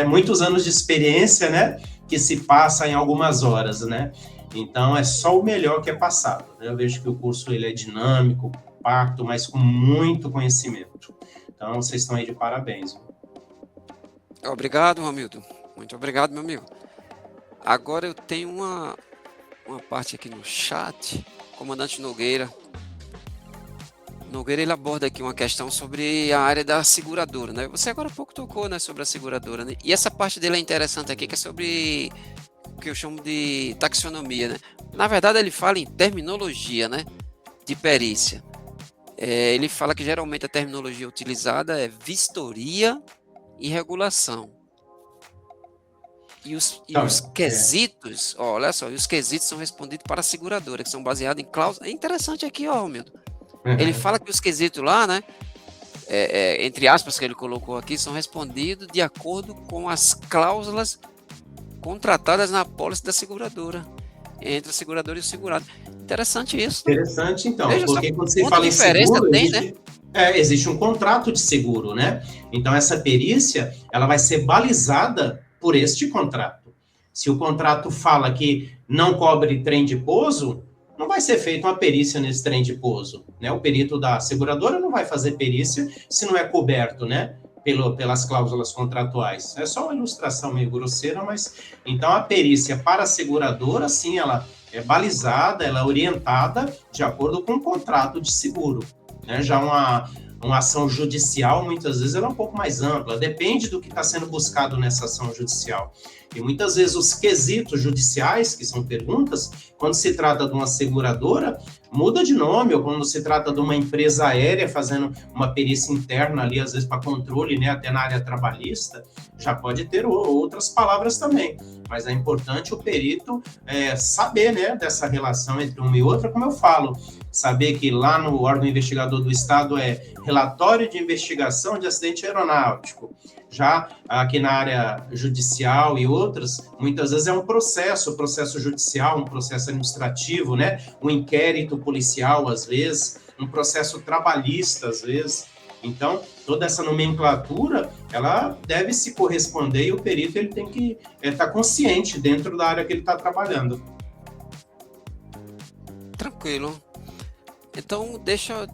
muitos anos de experiência, né, que se passa em algumas horas, né, então é só o melhor que é passado, né? Eu vejo que o curso ele é dinâmico, compacto, mas com muito conhecimento, então vocês estão aí de parabéns. Obrigado, Romildo, muito obrigado, meu amigo. Agora eu tenho uma parte aqui no chat, comandante Nogueira, ele aborda aqui uma questão sobre a área da seguradora, né? Você agora há pouco tocou, né, sobre a seguradora, né? E essa parte dele é interessante aqui, que é sobre o que eu chamo de taxonomia, né? Na verdade, ele fala em terminologia, né, de perícia. Ele fala que geralmente a terminologia utilizada é vistoria e regulação. E os quesitos, olha só, os quesitos são respondidos para a seguradora, que são baseados em cláusulas. É interessante aqui, ó, Romildo. Ele fala que os quesitos lá, né, entre aspas que ele colocou aqui, são respondidos de acordo com as cláusulas contratadas na apólice da seguradora. entre a seguradora e o segurado. Interessante isso, né? Interessante, então, Veja só porque quando se quanta fala em diferença seguro, tem, né? existe um contrato de seguro, né? Então, essa perícia, ela vai ser balizada por este contrato. Se o contrato fala que não cobre trem de pouso, não vai ser feita uma perícia nesse trem de pouso, né? O perito da seguradora não vai fazer perícia se não é coberto, né? Pelas cláusulas contratuais. É só uma ilustração meio grosseira, mas então a perícia para a seguradora, sim, ela é balizada, ela é orientada de acordo com o contrato de seguro, né? Já uma ação judicial, muitas vezes, ela é um pouco mais ampla, depende do que está sendo buscado nessa ação judicial. E muitas vezes os quesitos judiciais, que são perguntas, quando se trata de uma seguradora, muda de nome, ou quando se trata de uma empresa aérea fazendo uma perícia interna ali, às vezes para controle, né, até na área trabalhista, já pode ter outras palavras também. Mas é importante o perito saber, né, dessa relação entre uma e outra, como eu falo, saber que lá no órgão investigador do Estado é relatório de investigação de acidente aeronáutico. Já aqui na área judicial e outras, muitas vezes é um processo judicial, um processo administrativo, né? Um inquérito policial, às vezes, um processo trabalhista, às vezes. Então, toda essa nomenclatura, ela deve se corresponder e o perito ele tem que estar consciente dentro da área que ele está trabalhando. Tranquilo. Então, deixa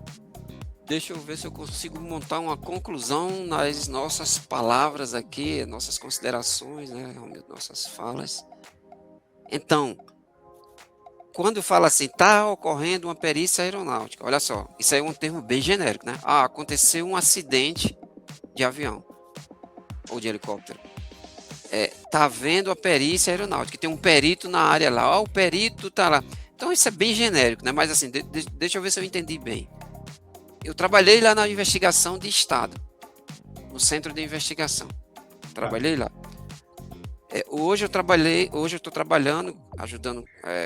eu ver se eu consigo montar uma conclusão nas nossas palavras aqui, nossas considerações, né, nossas falas. Então, quando fala assim, está ocorrendo uma perícia aeronáutica, olha só, isso aí é um termo bem genérico, né? Ah, aconteceu um acidente de avião ou de helicóptero. Está havendo a perícia aeronáutica, tem um perito na área lá, o perito está lá. Então, isso é bem genérico, né? Mas assim, deixa eu ver se eu entendi bem. Eu trabalhei lá na investigação de Estado, no centro de investigação. Trabalhei lá. Hoje eu estou trabalhando, ajudando,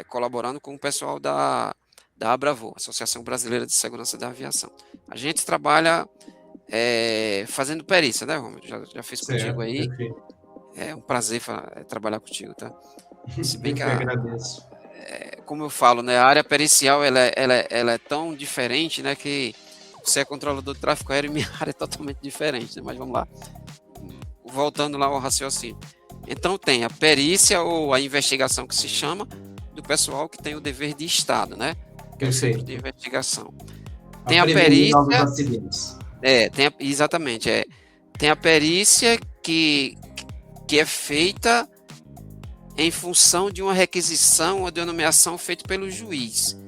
colaborando com o pessoal da Abravô, Associação Brasileira de Segurança da Aviação. A gente trabalha fazendo perícia, né, Romulo? Já fiz contigo aí. Perfeito. É um prazer trabalhar contigo, tá? Se bem Eu que agradeço. como eu falo, né, a área pericial ela é tão diferente, né, que você é controlador de tráfego aéreo e minha área é totalmente diferente, né? Mas vamos lá. Voltando lá ao raciocínio. Então tem a perícia ou a investigação que se chama do pessoal que tem o dever de Estado, né? Que é o centro de investigação. Tem a perícia... novos acidentes. Exatamente. Tem a perícia que é feita em função de uma requisição ou de uma nomeação feita pelo juiz.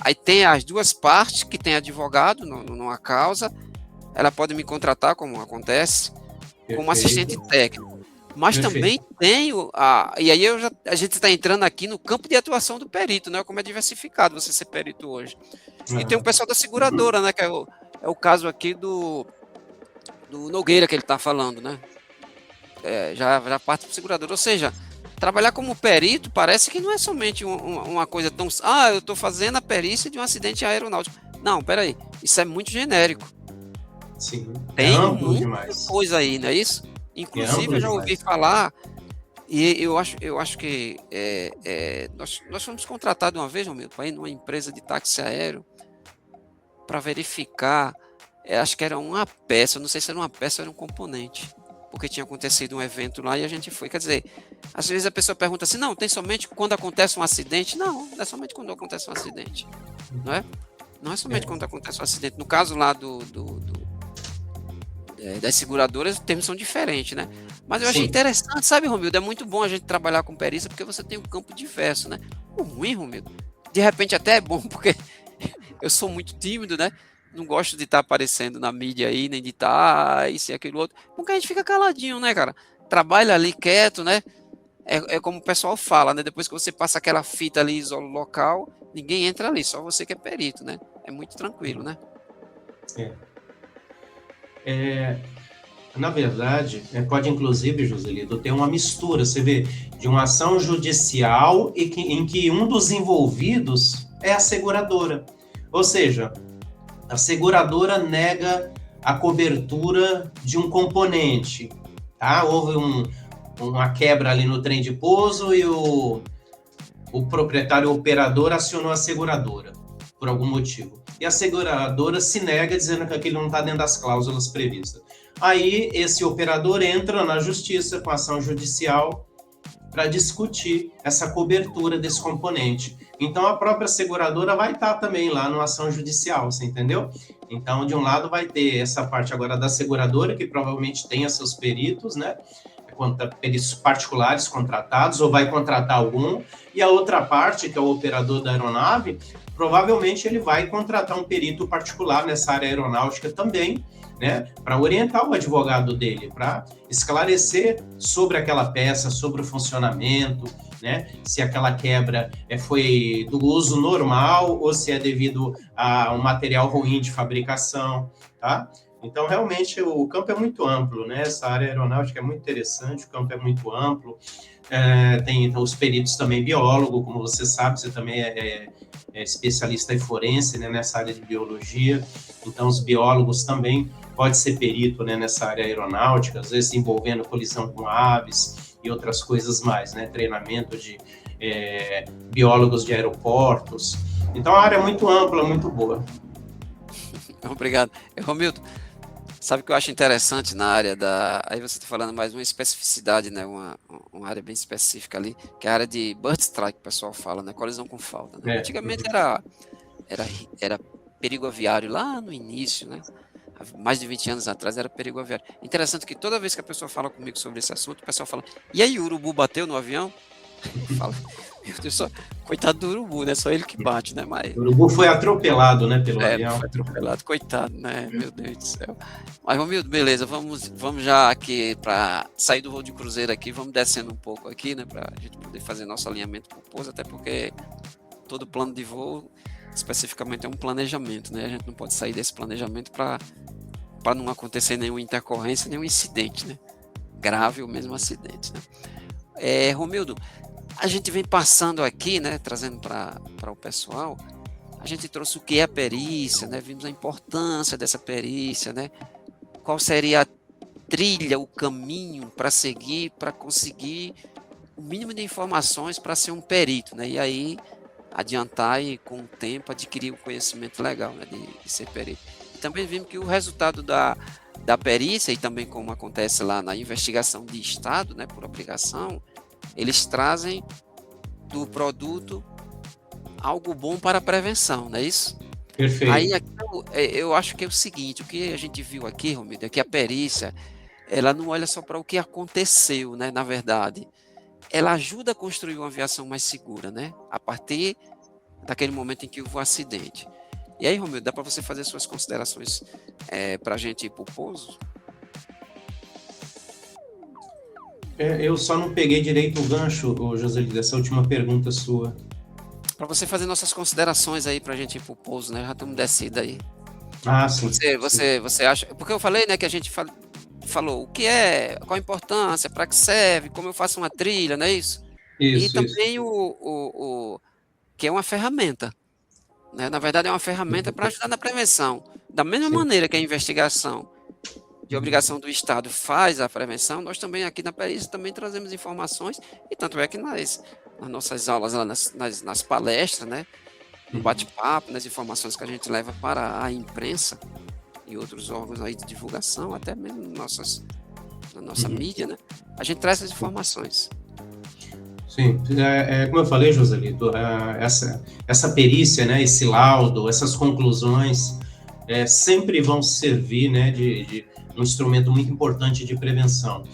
Aí tem as duas partes, que tem advogado numa causa, ela pode me contratar, como acontece, como assistente técnico. Mas também tem e aí a gente está entrando aqui no campo de atuação do perito, né? Como é diversificado você ser perito hoje. E tem o pessoal da seguradora, né? Que é o caso aqui do Nogueira que ele está falando, né? Já parte do segurador. Ou seja, trabalhar como perito parece que não é somente uma coisa tão... eu estou fazendo a perícia de um acidente aeronáutico. Não, peraí. Isso é muito genérico. Sim, tem muita coisa aí, não é isso? Inclusive, eu já ouvi falar, e eu acho que nós fomos contratados uma vez, Romildo, para ir numa empresa de táxi aéreo para verificar, acho que era uma peça, não sei se era uma peça ou era um componente, porque tinha acontecido um evento lá e a gente foi. Quer dizer, às vezes a pessoa pergunta assim, não, tem somente quando acontece um acidente? Não é somente quando acontece um acidente, não é? Não é somente quando acontece um acidente. No caso lá das seguradoras, os termos são diferentes, né? Mas eu achei interessante, sabe, Romildo? É muito bom a gente trabalhar com perícia, porque você tem um campo diverso, né? O ruim, Romildo, de repente até é bom, porque eu sou muito tímido, né? Não gosto de estar aparecendo na mídia aí, nem de estar isso e aquilo outro, porque a gente fica caladinho, né, cara? Trabalha ali quieto, né? É como o pessoal fala, né? Depois que você passa aquela fita ali, isola o local, ninguém entra ali, só você que é perito, né? É muito tranquilo, né? Na verdade, pode inclusive, Joselito, ter uma mistura, você vê, de uma ação judicial em que um dos envolvidos é a seguradora. Ou seja, a seguradora nega a cobertura de um componente. Tá? Houve uma quebra ali no trem de pouso e o proprietário operador acionou a seguradora, por algum motivo. E a seguradora se nega dizendo que aquilo não está dentro das cláusulas previstas. Aí esse operador entra na justiça com ação judicial para discutir essa cobertura desse componente. Então a própria seguradora vai estar também lá numa ação judicial, você entendeu? Então de um lado vai ter essa parte agora da seguradora, que provavelmente tenha seus peritos, né? Peritos particulares contratados, ou vai contratar algum, e a outra parte, que é o operador da aeronave, provavelmente ele vai contratar um perito particular nessa área aeronáutica também, né, para orientar o advogado dele, para esclarecer sobre aquela peça, sobre o funcionamento, né, se aquela quebra foi do uso normal ou se é devido a um material ruim de fabricação, tá? Então, realmente, o campo é muito amplo, né? Essa área aeronáutica é muito interessante, o campo é muito amplo. Tem então, os peritos também biólogo, como você sabe, você também é especialista em forense, né, nessa área de biologia. Então, os biólogos também pode ser perito, né, nessa área aeronáutica, às vezes envolvendo colisão com aves e outras coisas mais, né? Treinamento de biólogos de aeroportos. Então, a área é muito ampla, muito boa. Obrigado. Romildo, sabe o que eu acho interessante na área da... Aí você está falando mais uma especificidade, né? Uma área bem específica ali, que é a área de bird strike, que o pessoal fala, né? Colisão com falta, né? Antigamente era perigo aviário lá no início, né? Há mais de 20 anos atrás era perigo aviário. Interessante que toda vez que a pessoa fala comigo sobre esse assunto, o pessoal fala, e aí o urubu bateu no avião? Fala, meu Deus, coitado do urubu, né? Só ele que bate, né? Mas, o urubu foi atropelado, né, pelo avião. Foi atropelado, coitado, né? Meu Deus do céu. Mas, Romildo, beleza, vamos já aqui para sair do voo de cruzeiro aqui, vamos descendo um pouco aqui, né? Para a gente poder fazer nosso alinhamento com o pouso, até porque todo plano de voo, especificamente, é um planejamento, né? A gente não pode sair desse planejamento para não acontecer nenhuma intercorrência, nenhum incidente, né? Grave ou mesmo acidente, né? Romildo, a gente vem passando aqui, né, trazendo para o pessoal, a gente trouxe o que é a perícia, né, vimos a importância dessa perícia, né, qual seria a trilha, o caminho para seguir, para conseguir o mínimo de informações para ser um perito, né, e aí adiantar e com o tempo adquirir o conhecimento legal, né, de ser perito. E também vimos que o resultado da perícia, e também como acontece lá na investigação de estado, né, por obrigação, eles trazem do produto algo bom para a prevenção, não é isso? Perfeito. Aí eu acho que é o seguinte, o que a gente viu aqui, Romildo, é que a perícia, ela não olha só para o que aconteceu, né, na verdade. Ela ajuda a construir uma aviação mais segura, né, a partir daquele momento em que houve o acidente. E aí, Romildo, dá para você fazer suas considerações para a gente ir para o pouso? Eu só não peguei direito o gancho, Joselito, dessa última pergunta sua. Para você fazer nossas considerações aí para a gente ir para o pouso, né? Já estamos descidos aí. Ah, sim. Você acha... Porque eu falei, né, que a gente falou o que é, qual a importância, para que serve, como eu faço uma trilha, não é isso? E também o que é uma ferramenta, né? Na verdade, é uma ferramenta para ajudar na prevenção. Da mesma maneira que a investigação de obrigação do Estado faz a prevenção, nós também aqui na perícia também trazemos informações, e tanto é que nas nossas aulas, lá nas palestras, né, no bate-papo, nas informações que a gente leva para a imprensa e outros órgãos aí de divulgação, até mesmo na nossa mídia, né, a gente traz essas informações. Sim, como eu falei, Joselito, essa perícia, né, esse laudo, essas conclusões sempre vão servir, né, de um instrumento muito importante de prevenção.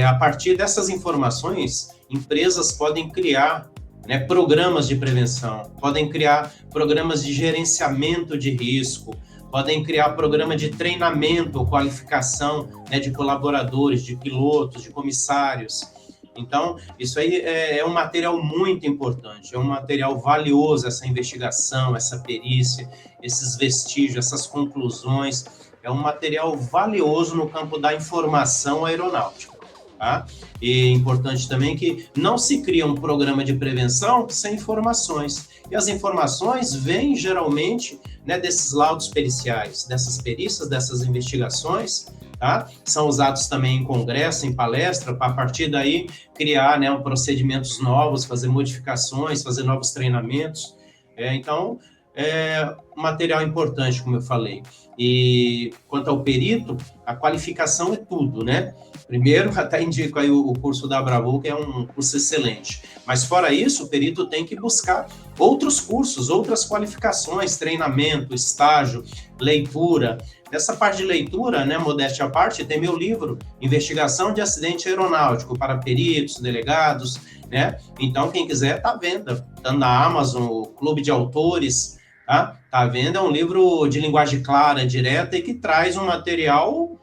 A partir dessas informações, empresas podem criar, né, programas de prevenção, podem criar programas de gerenciamento de risco, podem criar programa de treinamento ou qualificação, né, de colaboradores, de pilotos, de comissários. Então, isso aí é um material muito importante, é um material valioso, essa investigação, essa perícia, esses vestígios, essas conclusões, é um material valioso no campo da informação aeronáutica. Tá? E é importante também que não se cria um programa de prevenção sem informações. E as informações vêm geralmente, né, desses laudos periciais, dessas perícias, dessas investigações, tá? São usados também em congresso, em palestra, para a partir daí criar, né, procedimentos novos, fazer modificações, fazer novos treinamentos. Então, é um material importante, como eu falei. E quanto ao perito, a qualificação é tudo, né? Primeiro, até indico aí o curso da Abravol, que é um curso excelente. Mas fora isso, o perito tem que buscar outros cursos, outras qualificações, treinamento, estágio, leitura. Nessa parte de leitura, né, modéstia à parte, tem meu livro, Investigação de Acidente Aeronáutico, para peritos, delegados, né? Então, quem quiser, está à venda. Está na Amazon, o Clube de Autores, tá à venda. É um livro de linguagem clara, direta, e que traz um material,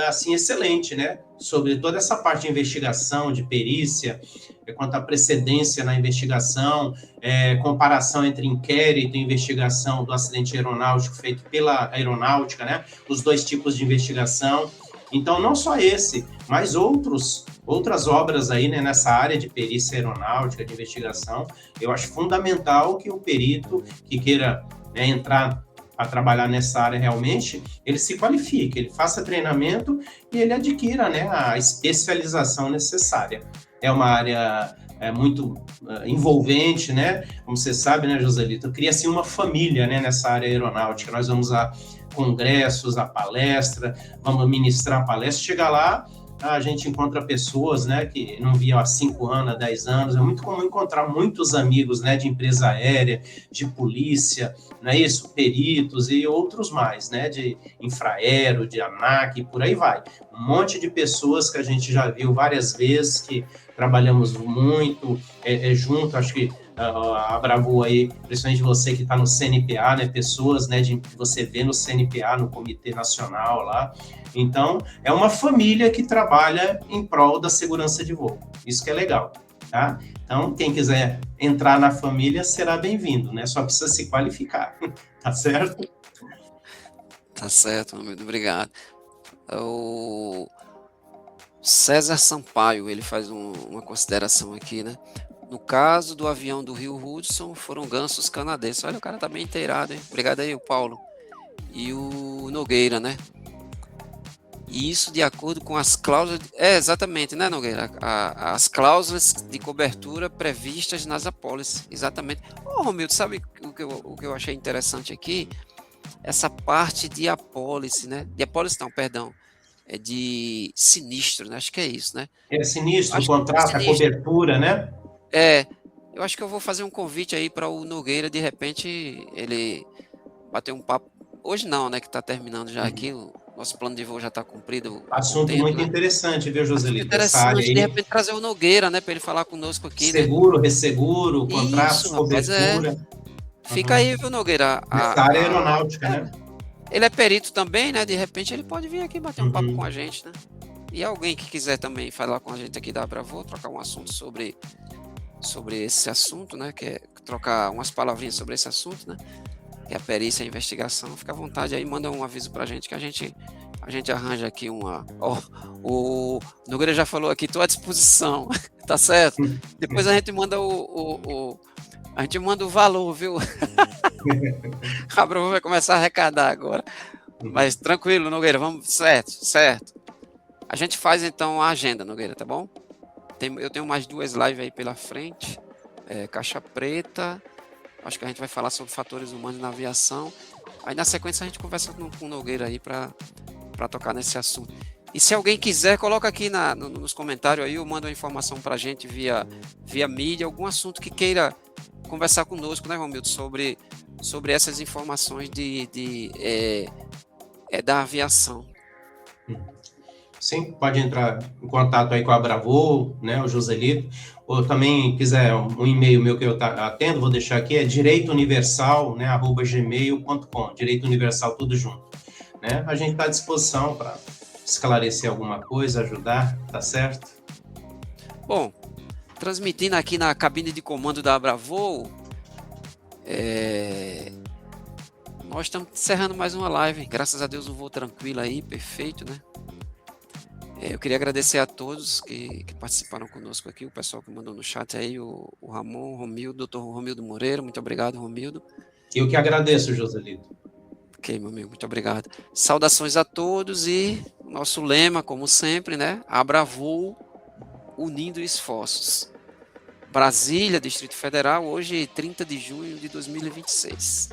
assim, excelente, né? Sobre toda essa parte de investigação, de perícia, quanto à precedência na investigação, comparação entre inquérito e investigação do acidente aeronáutico feito pela aeronáutica, né? Os dois tipos de investigação. Então, não só esse, mas outras obras aí, né, nessa área de perícia aeronáutica, de investigação. Eu acho fundamental que o perito que queira, né, entrar a trabalhar nessa área realmente, ele se qualifique, ele faça treinamento e ele adquira, né, a especialização necessária. É uma área muito envolvente, né? Como você sabe, né, Joselito? Cria-se uma família, né, nessa área aeronáutica. Nós vamos a congressos, a palestra, vamos ministrar palestra. Chega lá, a gente encontra pessoas, né, que não via há 5 anos, há 10 anos. É muito comum encontrar muitos amigos, né, de empresa aérea, de polícia, não é isso? Peritos e outros mais, né, de Infraero, de ANAC, e por aí vai. Um monte de pessoas que a gente já viu várias vezes, que trabalhamos muito junto, acho que a Abravol aí, principalmente você que está no CNPA, né, pessoas, né, que você vê no CNPA, no Comitê Nacional lá. Então, é uma família que trabalha em prol da segurança de voo. Isso que é legal, tá? Então, quem quiser entrar na família será bem-vindo, né? Só precisa se qualificar, tá certo? Tá certo, muito obrigado. O César Sampaio, ele faz uma consideração aqui, né? No caso do avião do Rio Hudson, foram gansos canadenses. Olha, o cara tá bem inteirado, hein? Obrigado aí, o Paulo. E o Nogueira, né? E isso de acordo com as cláusulas... exatamente, né, Nogueira? As cláusulas de cobertura previstas nas apólices. Exatamente. Ô, Romildo, sabe o que eu achei interessante aqui? Essa parte de apólice, né? De apólice não, perdão. É de sinistro, né? Acho que é isso, né? É sinistro, o Acho que contrato, a sinistro. cobertura, né? Eu acho que eu vou fazer um convite aí para o Nogueira, de repente, ele bater um papo. Hoje não, né? Que está terminando já aqui, o nosso plano de voo já está cumprido com o Assunto tempo, muito né? interessante, viu, Assunto Joselito? Essa área interessante, de aí, repente trazer o Nogueira, né? Para ele falar conosco aqui, né? seguro, resseguro, contratos, Isso, rapaz, cobertura. Fica aí, viu, Nogueira? Nessa área aeronáutica, né? Ele é perito também, né? De repente ele pode vir aqui bater um papo com a gente, né? E alguém que quiser também falar com a gente aqui da Abravol, trocar um assunto sobre esse assunto, né? Que é trocar umas palavrinhas sobre esse assunto, né? Que é a perícia e a investigação. Fica à vontade aí, manda um aviso pra gente que a gente arranja aqui uma... o Nogueira já falou aqui, estou à disposição, tá certo? Depois a gente manda a gente manda o valor, viu? A Abravol vai começar a arrecadar agora. Mas tranquilo, Nogueira, vamos, certo. A gente faz então a agenda, Nogueira, tá bom? Eu tenho mais 2 lives aí pela frente. Caixa Preta, acho que a gente vai falar sobre fatores humanos na aviação. Aí na sequência a gente conversa com o Nogueira aí para tocar nesse assunto. E se alguém quiser, coloca aqui nos comentários aí, ou manda uma informação para a gente via mídia, algum assunto que queira conversar conosco, né, Romildo, sobre essas informações da aviação. Sim, pode entrar em contato aí com a Abravol, né, o Joselito, ou também quiser um e-mail meu que eu atendo, vou deixar aqui, é direitouniversal, né, @gmail.com, Direito Universal, tudo junto, né? A gente está à disposição para esclarecer alguma coisa, ajudar, tá certo? Bom, transmitindo aqui na cabine de comando da Abravol, nós estamos encerrando mais uma live, graças a Deus um voo tranquilo aí, perfeito, né? Eu queria agradecer a todos que participaram conosco aqui, o pessoal que mandou no chat aí, o Ramon, o Romildo, doutor Romildo Moreira, muito obrigado, Romildo. Eu que agradeço, Joselito. Ok, meu amigo, muito obrigado. Saudações a todos e nosso lema, como sempre, né? Abra voo, unindo esforços. Brasília, Distrito Federal, hoje 30 de junho de 2026.